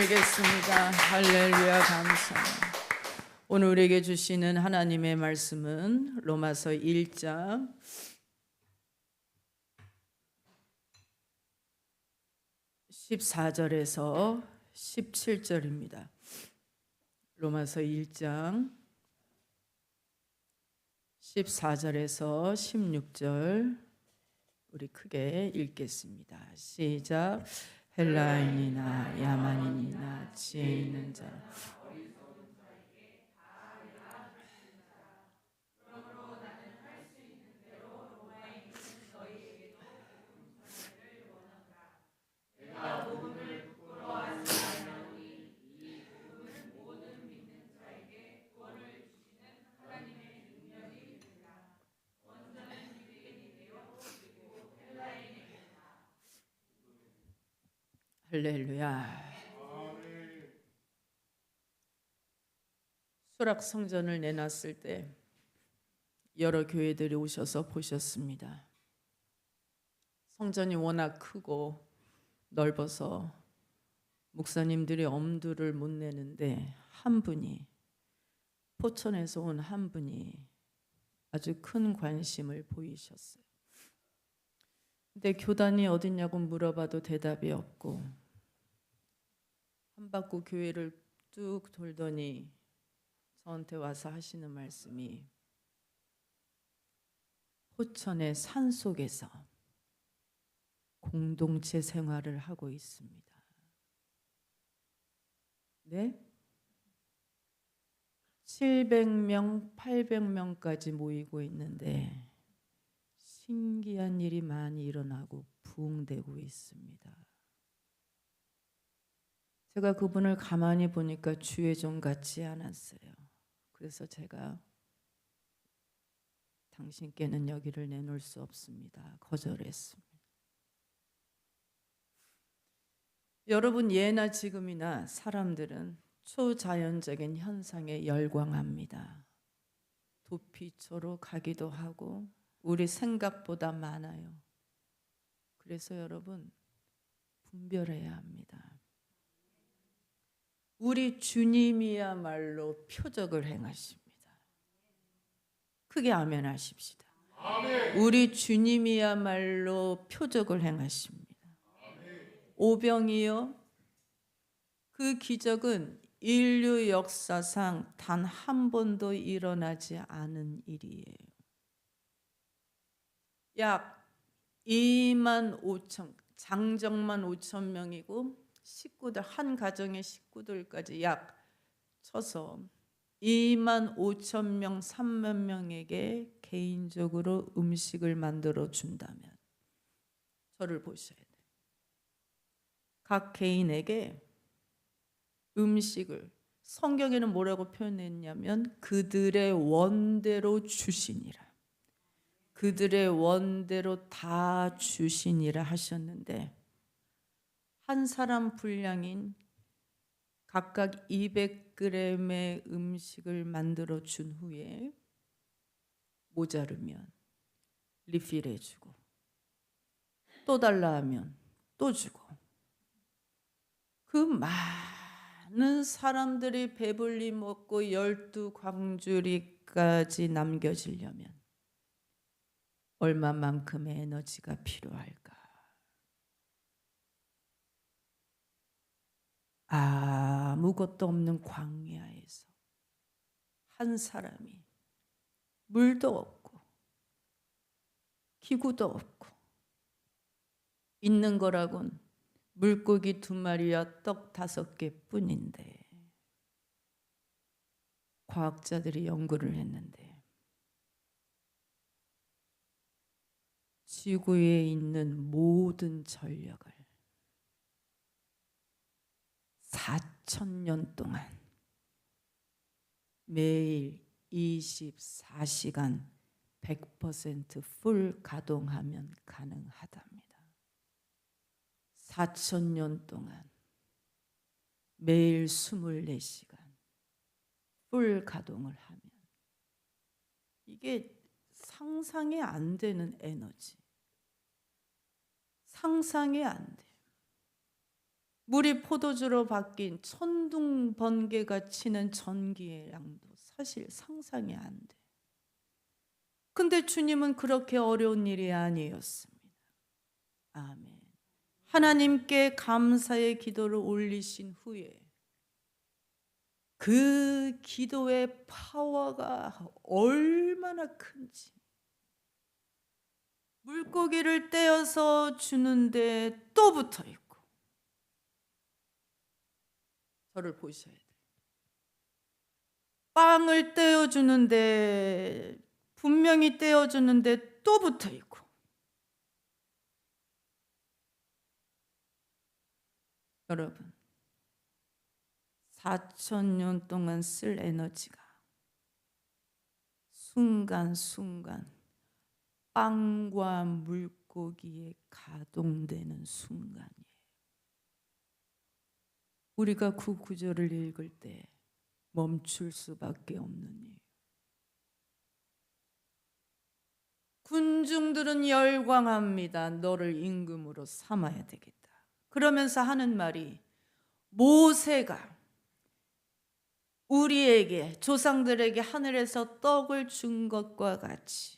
기도드리겠습니다. 할렐루야, 감사합니다. 오늘 우리에게 주시는 하나님의 말씀은 로마서 1장 14절에서 17절입니다. 로마서 1장 14절에서 16절 우리 크게 읽겠습니다. 시작. 헬라인이나 야만인이나 지혜 있는 자 할렐루야. 수락 성전을 내놨을 때 여러 교회들이 오셔서 보셨습니다. 성전이 워낙 크고 넓어서 목사님들이 엄두를 못 내는데 한 분이, 포천에서 온 한 분이 아주 큰 관심을 보이셨어요. 근데 교단이 어딨냐고 물어봐도 대답이 없고 한바구 교회를 쭉 돌더니 저한테 와서 하시는 말씀이, 포천의 산속에서 공동체 생활을 하고 있습니다. 네? 700명, 800명까지 모이고 있는데 신기한 일이 많이 일어나고 부흥되고 있습니다. 제가 그분을 가만히 보니까 주의 종 같지 않았어요. 그래서 제가 당신께는 여기를 내놓을 수 없습니다. 거절했습니다. 여러분, 예나 지금이나 사람들은 초자연적인 현상에 열광합니다. 도피처로 가기도 하고 우리 생각보다 많아요. 그래서 여러분, 분별해야 합니다. 우리 주님이야말로 표적을 행하십니다. 크게 아멘 하십시다. 아멘. 우리 주님이야말로 표적을 행하십니다. 오병이요, 그 기적은 인류 역사상 단 한 번도 일어나지 않은 일이에요. 약 2만 5천, 장정만 5천 명이고 식구들, 한 가정의 식구들까지 약 쳐서 2만 5천 명, 3만 명에게 개인적으로 음식을 만들어 준다면 저를 보셔야 돼요. 각 개인에게 음식을, 성경에는 뭐라고 표현했냐면 그들의 원대로 주시니라. 그들의 원대로 다 주시니라 하셨는데, 한 사람 분량인 각각 200g의 음식을 만들어 준 후에 모자르면 리필해주고, 또 달라 하면 또 주고, 그 많은 사람들이 배불리 먹고 12광주리까지 남겨지려면 얼마만큼의 에너지가 필요할까? 아무것도 없는 광야에서 한 사람이 물도 없고 기구도 없고 있는 거라곤 물고기 2마리와 떡 5개뿐인데, 과학자들이 연구를 했는데 지구에 있는 모든 전력을 4,000년 동안 매일 24시간 100% 풀 가동하면 가능하답니다. 4,000년 동안 매일 24시간 풀 가동을 하면, 이게 상상이 안 되는 에너지, 상상이 안 돼요. 물이 포도주로 바뀐 천둥 번개가 치는 전기의 양도 사실 상상이 안 돼. 근데 주님은 그렇게 어려운 일이 아니었습니다. 아멘. 하나님께 감사의 기도를 올리신 후에 그 기도의 파워가 얼마나 큰지, 물고기를 떼어서 주는데 또 붙어 있고, 저를 보셔야 돼요. 빵을 떼어주는데, 분명히 떼어주는데 또 붙어 있고, 여러분 4,000년 동안 쓸 에너지가 순간순간 빵과 물고기에 가동되는 순간이에요. 우리가 그 구절을 읽을 때 멈출 수밖에 없는 이유. 군중들은 열광합니다. 너를 임금으로 삼아야 되겠다. 그러면서 하는 말이, 모세가 우리에게, 조상들에게 하늘에서 떡을 준 것과 같이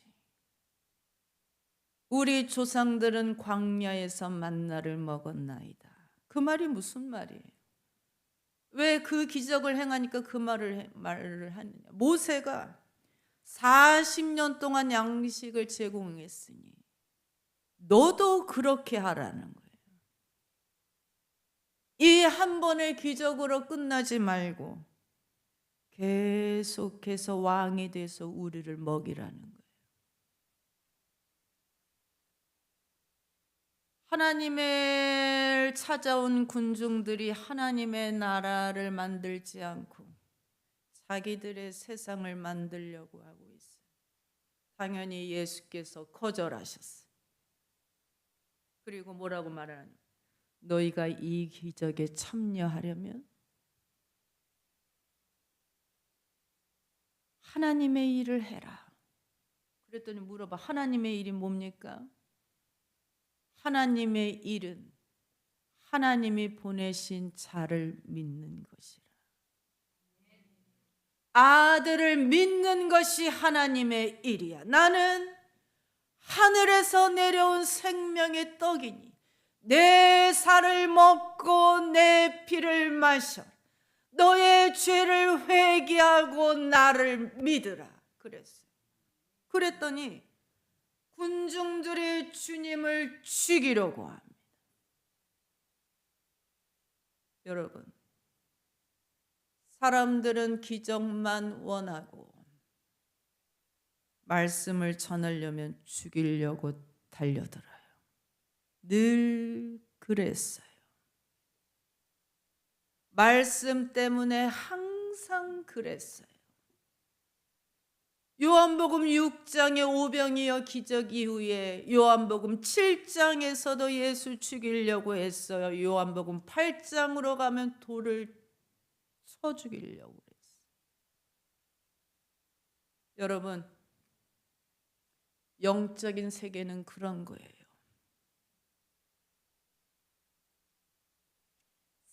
우리 조상들은 광야에서 만나를 먹었나이다. 그 말이 무슨 말이에요? 왜 그 기적을 행하니까 그 말을 하느냐? 모세가 40년 동안 양식을 제공했으니 너도 그렇게 하라는 거예요. 이 한 번의 기적으로 끝나지 말고 계속해서 왕이 돼서 우리를 먹이라는 거예요. 하나님을 찾아온 군중들이 하나님의 나라를 만들지 않고 자기들의 세상을 만들려고 하고 있어요. 당연히 예수께서 거절하셨어요. 그리고 뭐라고 말하냐? 너희가 이 기적에 참여하려면 하나님의 일을 해라. 그랬더니 물어봐. 하나님의 일이 뭡니까? 하나님의 일은 하나님이 보내신 자를 믿는 것이라. 아들을 믿는 것이 하나님의 일이야. 나는 하늘에서 내려온 생명의 떡이니 내 살을 먹고 내 피를 마셔. 너의 죄를 회개하고 나를 믿으라. 그랬어요. 그랬더니 군중들이 주님을 죽이려고 합니다. 여러분, 사람들은 기적만 원하고 말씀을 전하려면 죽이려고 달려들어요. 늘 그랬어요. 말씀 때문에 항상 그랬어요. 요한복음 6장의 오병이어 기적 이후에 요한복음 7장에서도 예수 죽이려고 했어요. 요한복음 8장으로 가면 돌을 쳐 죽이려고 했어요. 여러분, 영적인 세계는 그런 거예요.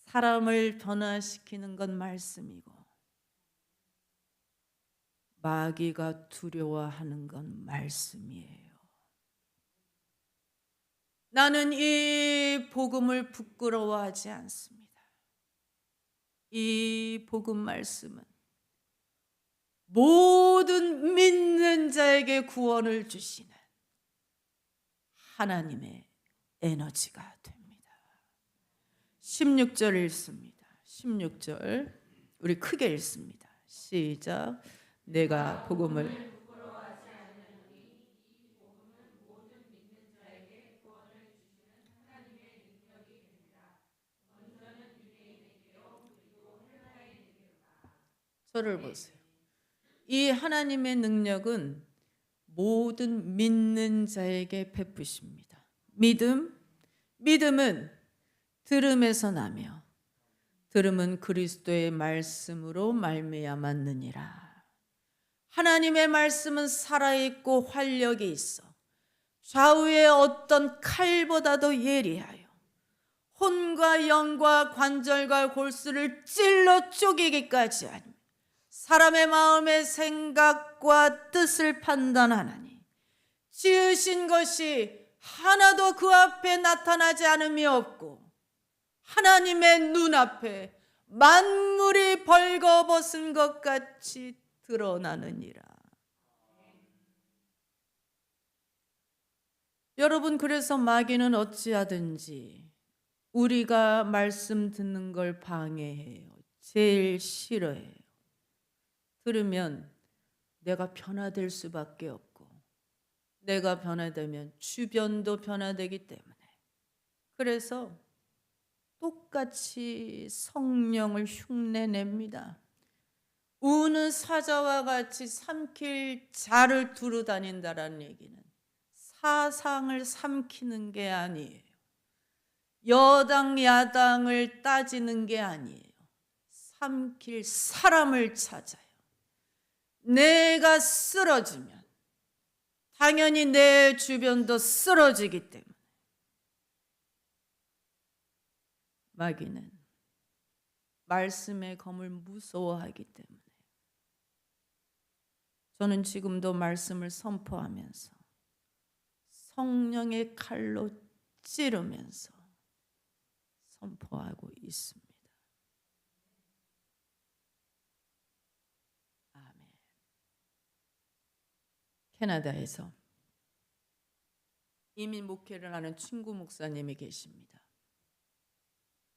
사람을 변화시키는 건 말씀이고 마귀가 두려워하는 건 말씀이에요. 나는 이 복음을 부끄러워하지 않습니다. 이 복음 말씀은 모든 믿는 자에게 구원을 주시는 하나님의 에너지가 됩니다. 16절 읽습니다. 16절 우리 크게 읽습니다. 시작. 내가 복음을 저를 보세요. 이 하나님의 능력은 모든 믿는 자에게 베푸십니다. 믿음은 들음에서 나며 들음은 그리스도의 말씀으로 말미암았느니라. 하나님의 말씀은 살아있고 활력이 있어 좌우의 어떤 칼보다도 예리하여 혼과 영과 관절과 골수를 찔러 쪼개기까지 하니 사람의 마음의 생각과 뜻을 판단하나니 지으신 것이 하나도 그 앞에 나타나지 않음이 없고 하나님의 눈앞에 만물이 벌거벗은 것 같이 드러나느니라. 여러분, 그래서 마귀는 어찌하든지 우리가 말씀 듣는 걸 방해해요. 제일 싫어해요. 들으면 내가 변화될 수밖에 없고 내가 변화되면 주변도 변화되기 때문에 그래서 똑같이 성령을 흉내냅니다. 우는 사자와 같이 삼킬 자를 두루 다닌다라는 얘기는 사상을 삼키는 게 아니에요. 여당 야당을 따지는 게 아니에요. 삼킬 사람을 찾아요. 내가 쓰러지면 당연히 내 주변도 쓰러지기 때문에 마귀는 말씀의 검을 무서워하기 때문에 저는 지금도 말씀을 선포하면서 성령의 칼로 찌르면서 선포하고 있습니다. 아멘. 캐나다에서 이민 목회를 하는 친구 목사님이 계십니다.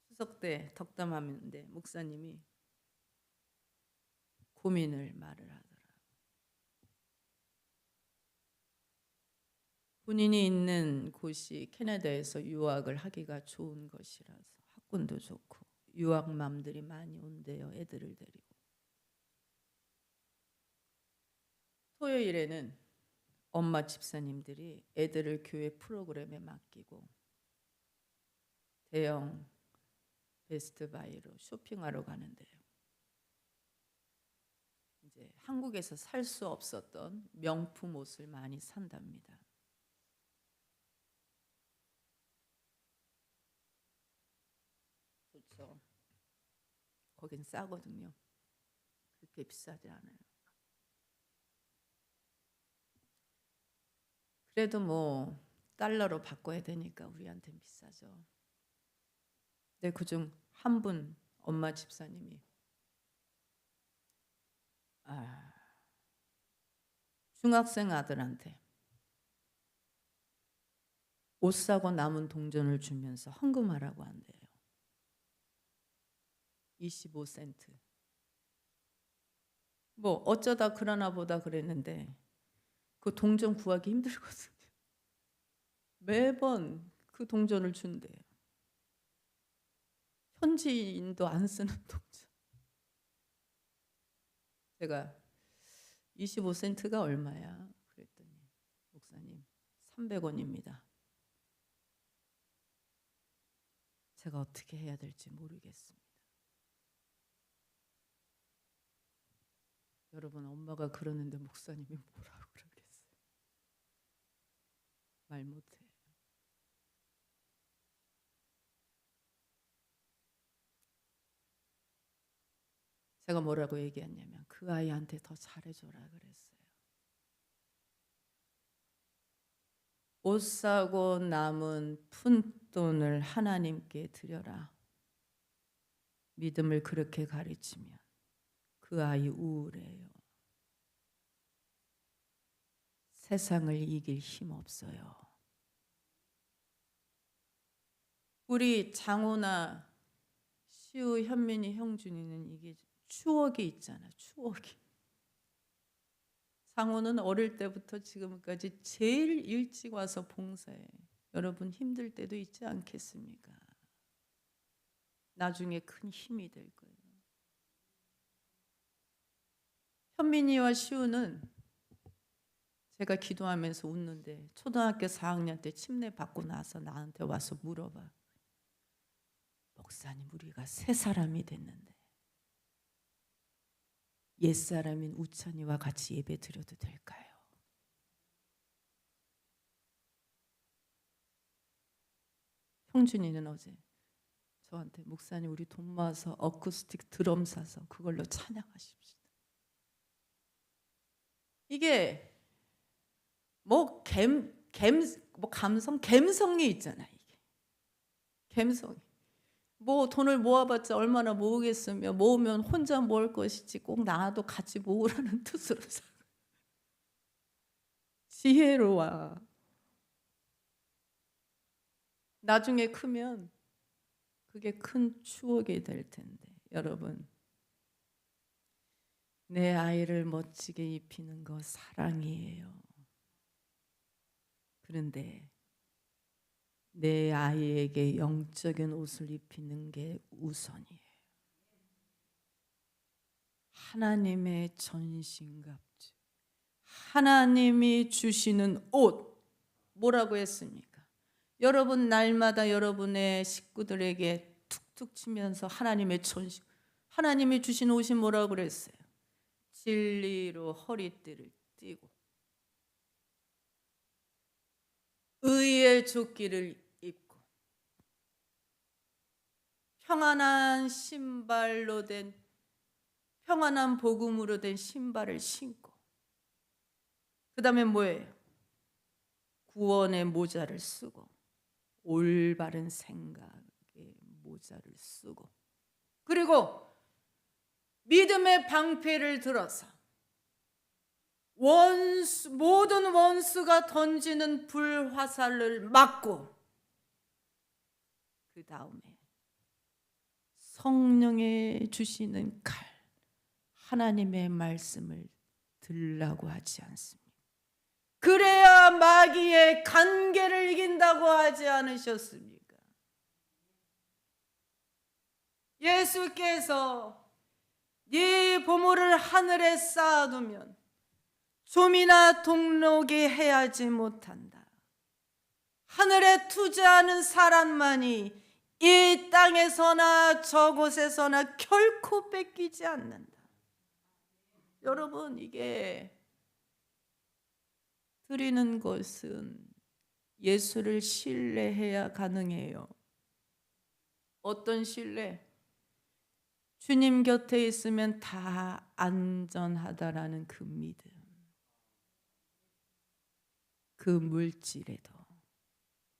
추석 때 덕담하는데 목사님이 고민을 말을 하더라고요. 본인이 있는 곳이 캐나다에서 유학을 하기가 좋은 것이라서 학군도 좋고 유학맘들이 많이 온대요. 애들을 데리고. 토요일에는 엄마 집사님들이 애들을 교회 프로그램에 맡기고 대형 베스트바이로 쇼핑하러 가는데요. 이제 한국에서 살 수 없었던 명품 옷을 많이 산답니다. 좋죠. 거긴 싸거든요. 그렇게 비싸지 않아요. 그래도 뭐 달러로 바꿔야 되니까 우리한테는 비싸죠. 근데 그중 한 분 엄마 집사님이 중학생 아들한테 옷 사고 남은 동전을 주면서 헌금하라고 한대요. 25센트. 뭐 어쩌다 그러나 보다 그랬는데 그 동전 구하기 힘들거든요. 매번 그 동전을 준대요. 현지인도 안 쓰는 동전. 제가 25센트가 얼마야? 그랬더니 목사님 300원입니다. 제가 어떻게 해야 될지 모르겠습니다. 여러분, 엄마가 그러는데 목사님이 뭐라고 그러겠어요? 말 못해. 제가 뭐라고 얘기했냐면 그 아이한테 더 잘해줘라 그랬어요. 옷 사고 남은 푼돈을 하나님께 드려라. 믿음을 그렇게 가르치면 그 아이 우울해요. 세상을 이길 힘 없어요. 우리 장호나 시우, 현민이, 형준이는 이게 추억이 있잖아. 추억이. 장호는 어릴 때부터 지금까지 제일 일찍 와서 봉사해. 여러분 힘들 때도 있지 않겠습니까? 나중에 큰 힘이 될 거예요. 현민이와 시우는 제가 기도하면서 웃는데 초등학교 4학년 때 침례 받고 나서 나한테 와서 물어봐. 목사님, 우리가 새 사람이 됐는데 옛사람인 우찬이와 같이 예배 드려도 될까요? 형준이는 어제 저한테 목사님 우리 돈 모아서 어쿠스틱 드럼 사서 그걸로 찬양하십시다. 이게 뭐 감성이 있잖아. 이게 감성이. 뭐 돈을 모아봤자 얼마나 모으겠으며 모으면 혼자 모을 것이지 꼭 나도 같이 모으라는 뜻으로 지혜로워. 나중에 크면 그게 큰 추억이 될 텐데 여러분, 내 아이를 멋지게 입히는 거 사랑이에요. 그런데 내 아이에게 영적인 옷을 입히는 게 우선이에요. 하나님의 전신갑주, 하나님이 주시는 옷, 뭐라고 했습니까? 여러분 날마다 여러분의 식구들에게 툭툭 치면서 하나님의 전신, 하나님이 주신 옷이 뭐라고 그랬어요? 진리로 허리띠를 띠고 의의 조끼를 입고 평안한 신발로 된, 평안한 복음으로 된 신발을 신고, 그 다음에 뭐예요? 구원의 모자를 쓰고 올바른 생각의 모자를 쓰고, 그리고 믿음의 방패를 들어서 모든 원수가 던지는 불화살을 막고, 그 다음에 성령의 주시는 칼, 하나님의 말씀을 들라고 하지 않습니까? 그래야 마귀의 간계를 이긴다고 하지 않으셨습니까? 예수께서 네 보물을 하늘에 쌓아두면 좀이나 동록이 해하지 못한다. 하늘에 투자하는 사람만이 이 땅에서나 저곳에서나 결코 뺏기지 않는다. 여러분, 이게 드리는 것은 예수를 신뢰해야 가능해요. 어떤 신뢰? 주님 곁에 있으면 다 안전하다라는 그 믿음. 그 물질에도,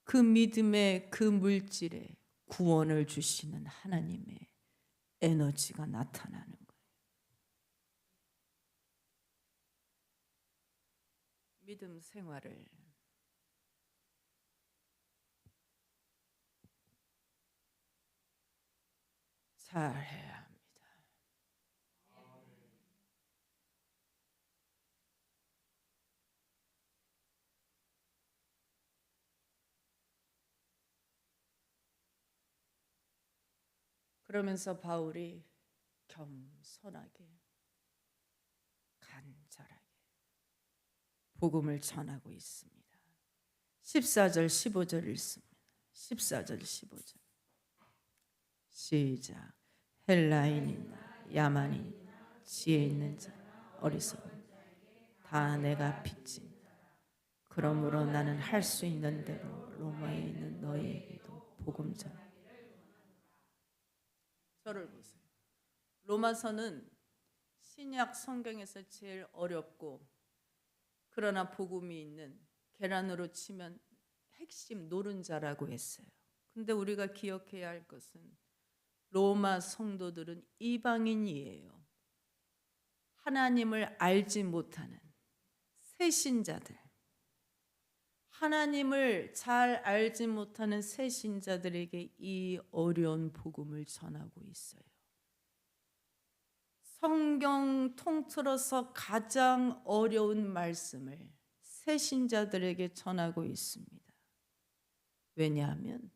그 믿음의 그 물질에 구원을 주시는 하나님의 에너지가 나타나는 거예요. 믿음 생활을 잘 해야 합니다. 그러면서 바울이 겸손하게 간절하게 복음을 전하고 있습니다. 14절 15절 읽습니다. 14절 15절 시작. 헬라인이나 야만인이나 지혜 있는 자 어리석은 다 내가 빚진, 그러므로 나는 할 수 있는 대로 로마에 있는 너희에게도 복음 전. 저를 보세요. 로마서는 신약 성경에서 제일 어렵고 그러나 복음이 있는, 계란으로 치면 핵심 노른자라고 했어요. 근데 우리가 기억해야 할 것은 로마 성도들은 이방인이에요. 하나님을 알지 못하는 새신자들, 하나님을 잘 알지 못하는 새신자들에게 이 어려운 복음을 전하고 있어요. 성경 통틀어서 가장 어려운 말씀을 새신자들에게 전하고 있습니다. 왜냐하면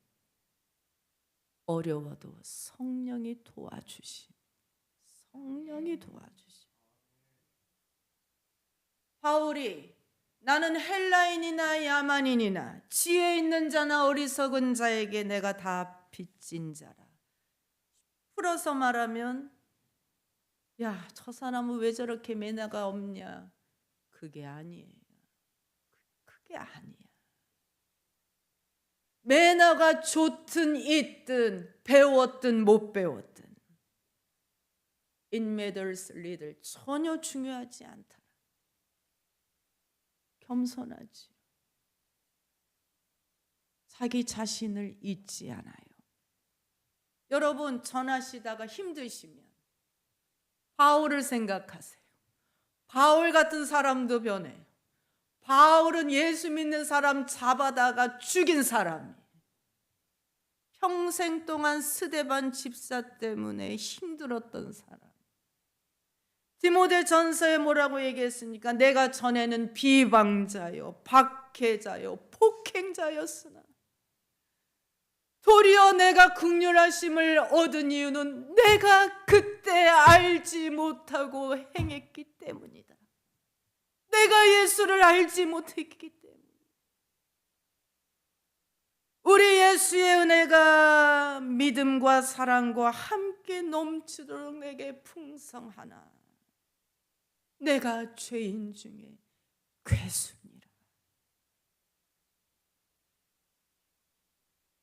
어려워도 성령이 도와주신, 바울이 나는 헬라인이나 야만인이나 지혜 있는 자나 어리석은 자에게 내가 다 빚진 자라. 풀어서 말하면, 야, 저 사람은 왜 저렇게 매너가 없냐? 그게 아니에요. 그게 아니야. 매너가 좋든 있든 배웠든 못 배웠든 It matters little. 전혀 중요하지 않다. 겸손하지. 자기 자신을 잊지 않아요. 여러분 전하시다가 힘드시면 바울을 생각하세요. 바울 같은 사람도 변해요. 바울은 예수 믿는 사람 잡아다가 죽인 사람이에요. 평생 동안 스데반 집사 때문에 힘들었던 사람. 디모데 전서에 뭐라고 얘기했습니까? 내가 전에는 비방자요, 박해자요, 폭행자였으나 도리어 내가 긍휼하심을 얻은 이유는 내가 그때 알지 못하고 행했기 때문이다. 내가 예수를 알지 못했기 때문이다. 우리 예수의 은혜가 믿음과 사랑과 함께 넘치도록 내게 풍성하나 내가 죄인 중에 괴수니라.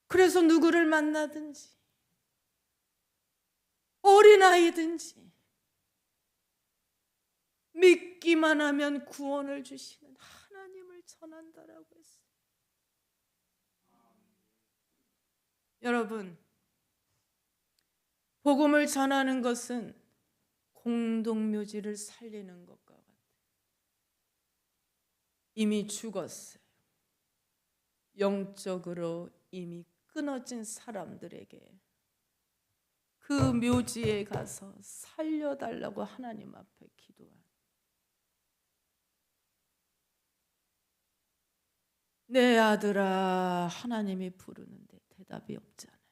그래서 누구를 만나든지 어린아이든지 믿기만 하면 구원을 주시는 하나님을 전한다라고 했어요. 여러분, 복음을 전하는 것은 공동묘지를 살리는 것과 같아요. 이미 죽었어요. 영적으로 이미 끊어진 사람들에게 그 묘지에 가서 살려달라고 하나님 앞에 기도한. 내 아들아 하나님이 부르는데 대답이 없잖아요.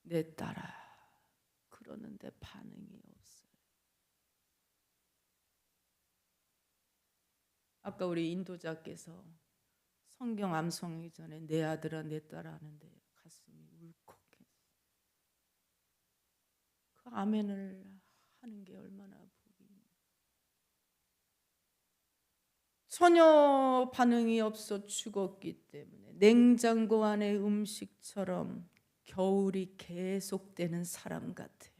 내 딸아 그러는데 반응이 없어요. 아까 우리 인도자께서 성경 암송하기 전에 내 아들아 내 딸아 하는데 가슴이 울컥했어요. 그 아멘을 하는 게 얼마나 복이 있나. 전혀 반응이 없어 죽었기 때문에 냉장고 안의 음식처럼 겨울이 계속되는 사람 같아.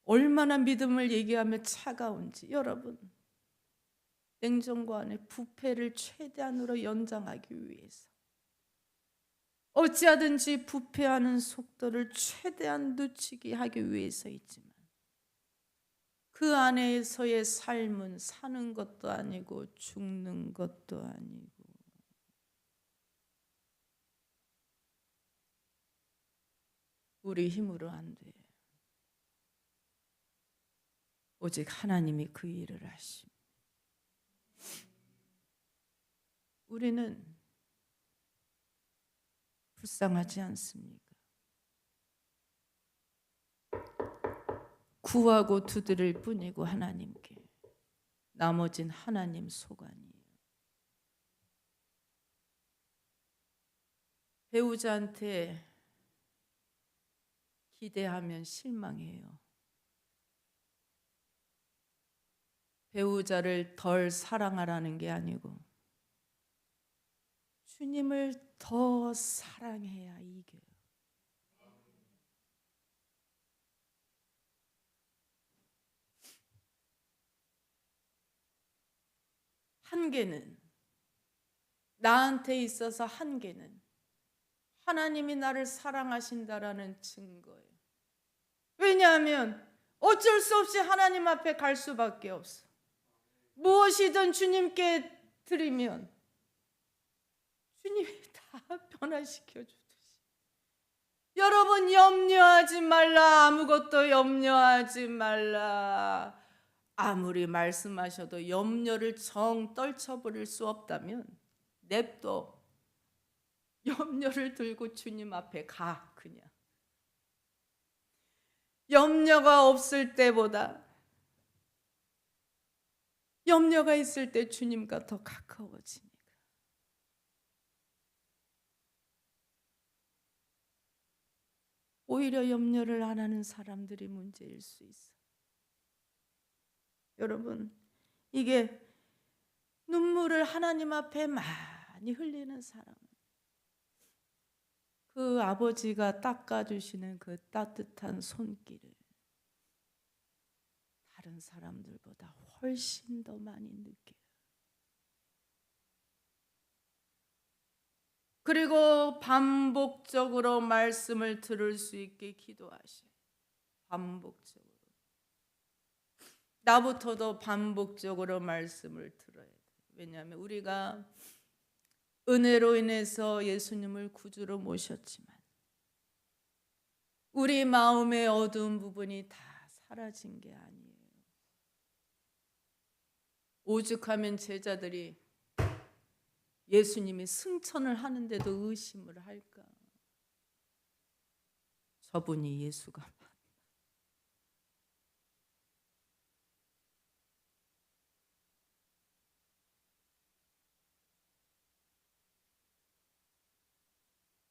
얼마나 믿음을 얘기하며 차가운지. 여러분, 냉장고 안에 부패를 최대한으로 연장하기 위해서 어찌하든지 부패하는 속도를 최대한 늦추게 하기 위해서이지만 그 안에서의 삶은 사는 것도 아니고 죽는 것도 아니고 우리 힘으로 안 돼. 오직 하나님이 그 일을 하십니다. 우리는 불쌍하지 않습니까? 구하고 두드릴 뿐이고 하나님께 나머진 하나님 소관이에요. 배우자한테 기대하면 실망해요. 배우자를 덜 사랑하라는 게 아니고 주님을 더 사랑해야 이겨요. 한계는 나한테 있어서 한계는 하나님이 나를 사랑하신다라는 증거예요. 왜냐하면 어쩔 수 없이 하나님 앞에 갈 수밖에 없어. 무엇이든 주님께 드리면 주님이 다 변화시켜 주듯이. 여러분 염려하지 말라. 아무것도 염려하지 말라. 아무리 말씀하셔도 염려를 정 떨쳐버릴 수 없다면 냅둬. 염려를 들고 주님 앞에 가 그냥. 염려가 없을 때보다 염려가 있을 때 주님과 더 가까워지니까. 오히려 염려를 안 하는 사람들이 문제일 수 있어. 여러분, 이게 눈물을 하나님 앞에 많이 흘리는 사람, 그 아버지가 닦아주시는 그 따뜻한 손길을 다른 사람들보다 훨씬 더 많이 느껴요. 그리고 반복적으로 말씀을 들을 수 있게 기도하셔요. 반복적으로. 나부터도 반복적으로 말씀을 들어야 돼요. 왜냐하면 우리가 은혜로 인해서 예수님을 구주로 모셨지만 우리 마음의 어두운 부분이 다 사라진 게 아니에요. 오죽하면 제자들이 예수님이 승천을 하는데도 의심을 할까? 저분이 예수가 맞나?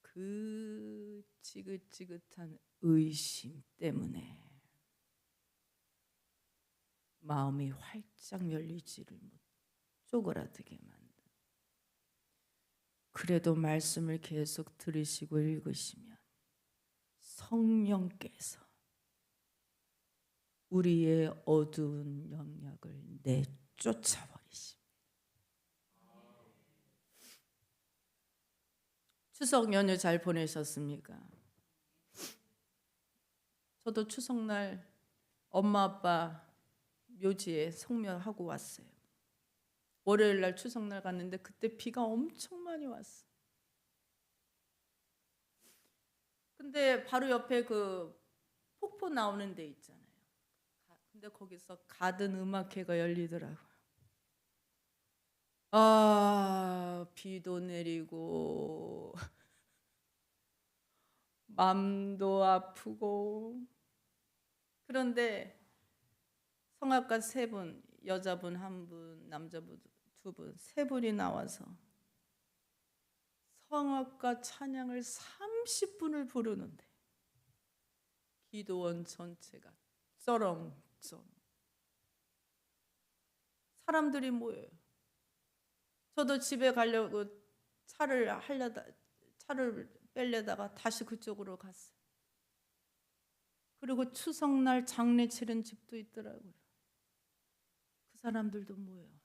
그 지긋지긋한 의심 때문에 마음이 활짝 열리지를 못, 쪼그라들게 만든. 그래도 말씀을 계속 들으시고 읽으시면 성령께서 우리의 어두운 영역을 내쫓아버리십니다. 추석 연휴 잘 보내셨습니까? 저도 추석날 엄마 아빠 묘지에 성묘하고 왔어요. 월요일날 추석날 갔는데 그때 비가 엄청 많이 왔어. 근데 바로 옆에 그 폭포 나오는 데 있잖아요. 근데 거기서 가든 음악회가 열리더라고요. 아, 비도 내리고 맘도 아프고. 그런데 성악가 3분, 여자분 1분, 남자분 2분, 3분이 나와서 성악가 찬양을 30분을 부르는데 기도원 전체가 쩌렁쩌렁 사람들이 모여요. 저도 집에 가려고 차를 빼려다가 다시 그쪽으로 갔어요. 그리고 추석날 장례 치른 집도 있더라고요. 그 사람들도 모여요.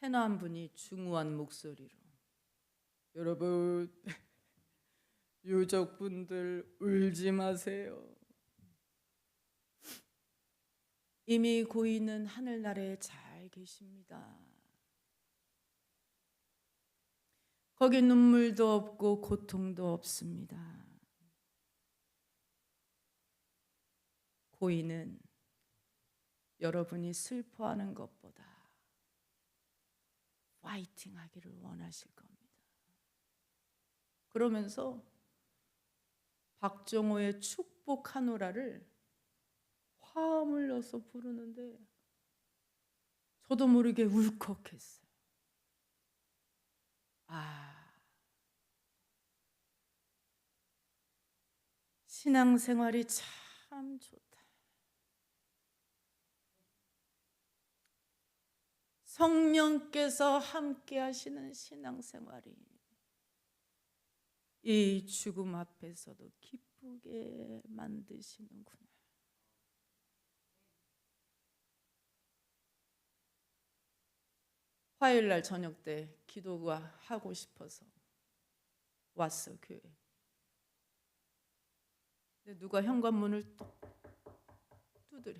테너 한 분이 중후한 목소리로, 여러분 유족분들 울지 마세요. 이미 고인은 하늘나라에 잘 계십니다. 거기 눈물도 없고 고통도 없습니다. 고인은 여러분이 슬퍼하는 것보다 파이팅 하기를 원하실 겁니다. 그러면서 박정호의 축복하노라를 화음을 넣어서 부르는데 저도 모르게 울컥했어요. 아, 신앙생활이 참 좋다. 성령께서 함께 하시는 신앙생활이 이 죽음 앞에서도 기쁘게 만드시는구나. 화요일날 저녁 때 기도가 하고 싶어서 왔어, 교회. 근데 누가 현관문을 또 두드려.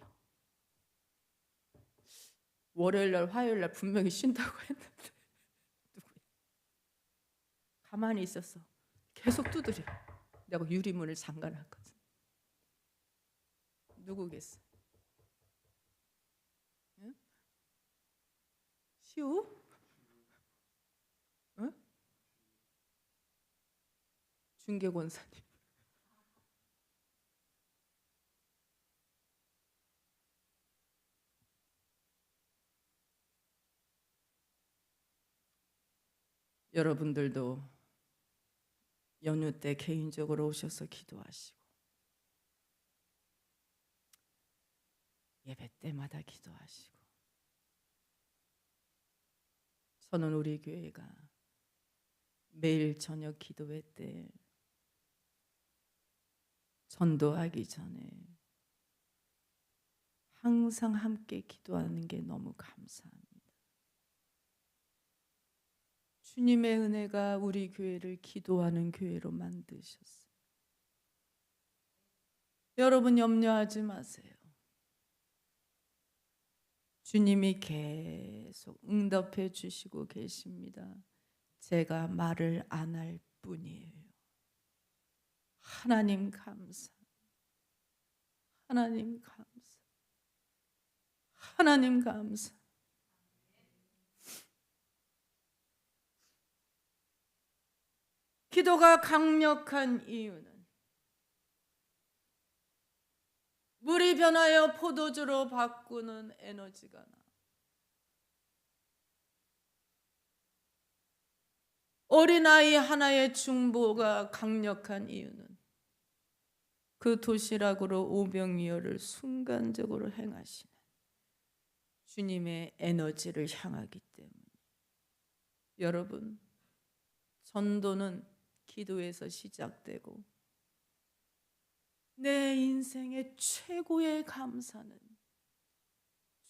월요일날 화요일날 분명히 쉰다고 했는데 누구야? 가만히 있었어. 계속 두드려. 내가 유리문을 잠가놨거든. 누구겠어? 응? 시우? 응? 중개권사님. 여러분들도 연휴 때 개인적으로 오셔서 기도하시고 예배 때마다 기도하시고, 저는 우리 교회가 매일 저녁 기도회 때 전도하기 전에 항상 함께 기도하는 게 너무 감사합니다. 주님의 은혜가 우리 교회를 기도하는 교회로 만드셨어요. 여러분 염려하지 마세요. 주님이 계속 응답해 주시고 계십니다. 제가 말을 안 할 뿐이에요. 하나님 감사, 하나님 감사, 하나님 감사. 기도가 강력한 이유는 물이 변하여 포도주로 바꾸는 에너지가 나. 어린아이 하나의 중보가 강력한 이유는 그 도시락으로 오병이어를 순간적으로 행하시는 주님의 에너지를 향하기 때문에, 여러분, 전도는 기도에서 시작되고 내 인생의 최고의 감사는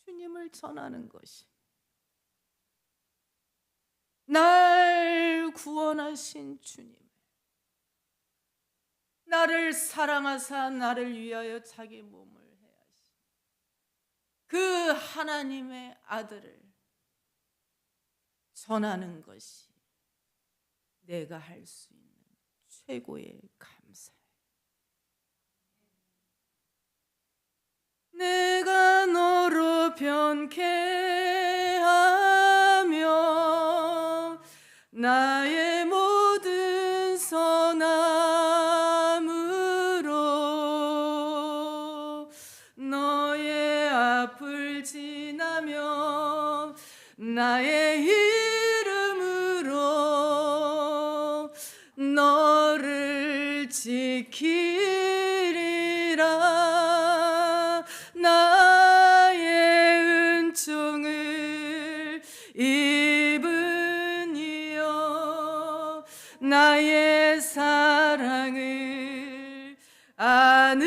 주님을 전하는 것이, 날 구원하신 주님, 나를 사랑하사 나를 위하여 자기 몸을 해하신 그 하나님의 아들을 전하는 것이 내가 할 수 있는 최고의 감사예요. 내가 너로 변케 하며 나의 모든 선함으로 너의 앞을 지나며 나의 이름으로 너를 지키리라. 나의 은총을 입은 이여 나의 사랑을 아는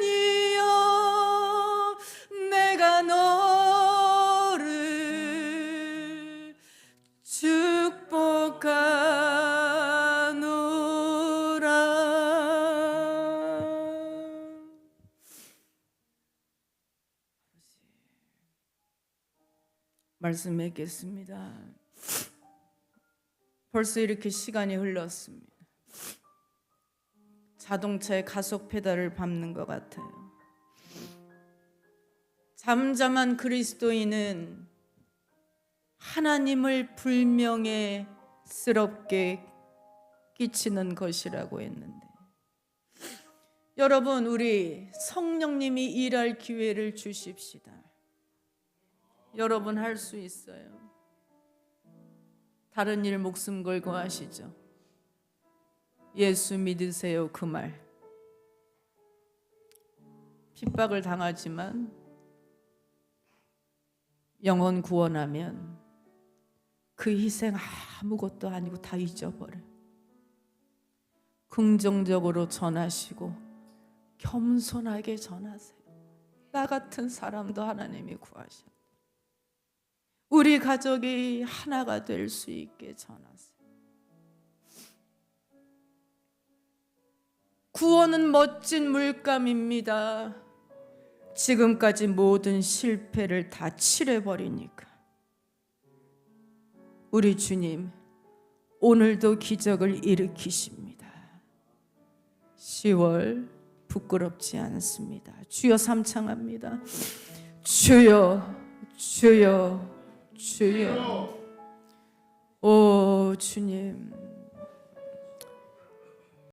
이여 내가 너를 축복하노라. 말씀 맺겠습니다. 벌써 이렇게 시간이 흘렀습니다. 자동차의 가속 페달을 밟는 것 같아요. 잠잠한 그리스도인은 하나님을 불명예스럽게 끼치는 것이라고 했는데, 여러분, 우리 성령님이 일할 기회를 주십시다. 여러분 할 수 있어요. 다른 일 목숨 걸고 하시죠. 예수 믿으세요. 그 말. 핍박을 당하지만 영혼 구원하면 그 희생 아무것도 아니고 다 잊어버려. 긍정적으로 전하시고 겸손하게 전하세요. 나 같은 사람도 하나님이 구하셔. 우리 가족이 하나가 될 수 있게 전하세요. 구원은 멋진 물감입니다. 지금까지 모든 실패를 다 칠해버리니까. 우리 주님 오늘도 기적을 일으키십니다. 10월 부끄럽지 않습니다. 주여 삼창합니다. 주여 주여 주여. 오 주님,